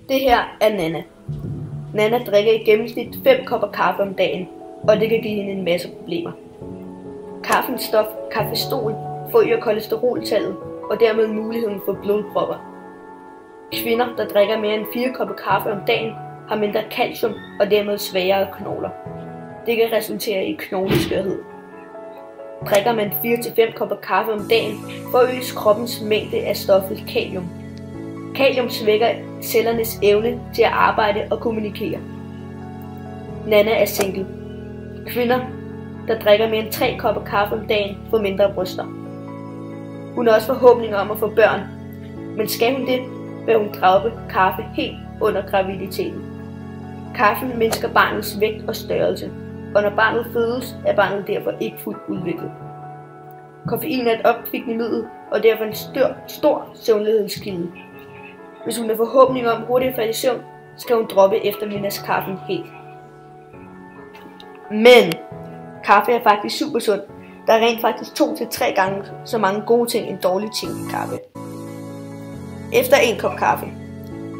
Det her er Nana. Nana drikker i gennemsnit 5 kopper kaffe om dagen, og det kan give hende en masse problemer. Kaffens stof, kaffestol, forøger kolesteroltallet og dermed muligheden for blodpropper. Kvinder, der drikker mere end 4 kopper kaffe om dagen, har mindre calcium og dermed svagere knogler. Det kan resultere i knogleskørhed. Drikker man 4-5 kopper kaffe om dagen, forøges kroppens mængde af stoffet kalium. Kalium svækker cellernes evne til at arbejde og kommunikere. Nana er single. Kvinder, der drikker mere end 3 kopper kaffe om dagen, får mindre bryster. Hun har også forhåbninger om at få børn, men skal hun det, vil hun droppe kaffe helt under graviditeten. Kaffen mindsker barnets vægt og størrelse, og når barnet fødes, er barnet derfor ikke fuldt udviklet. Koffein er et opkvikkende middel, og derfor en stor søvnlighedskilde. Hvis hun har forhåbninger om hurtigt at falde i søvn, skal hun droppe eftermiddagskaffen helt. Men kaffe er faktisk super sund. Der er rent faktisk 2-3 gange så mange gode ting end dårlige ting i kaffe. Efter en kop kaffe.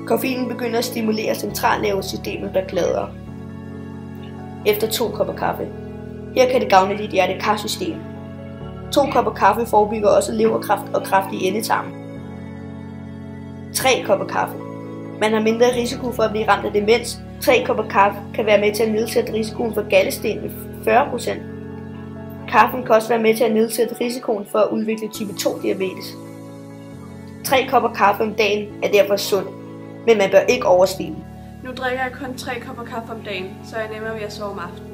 Koffeinen begynder at stimulere centralnervesystemet, der gladere. Efter 2 kopper kaffe. Her kan det gavne dit hjerte-karsystem. 2 kopper kaffe forebygger også leverkræft og kræft i endetarmen. 3 kopper kaffe. Man har mindre risiko for at blive ramt af demens. 3 kopper kaffe kan være med til at nedsætte risikoen for galdesten med 40%. Kaffen kan også være med til at nedsætte risikoen for at udvikle type 2 diabetes. 3 kopper kaffe om dagen er derfor sund, men man bør ikke overstige den. Nu drikker jeg kun 3 kopper kaffe om dagen, så jeg er nemmere ved at sove om aftenen.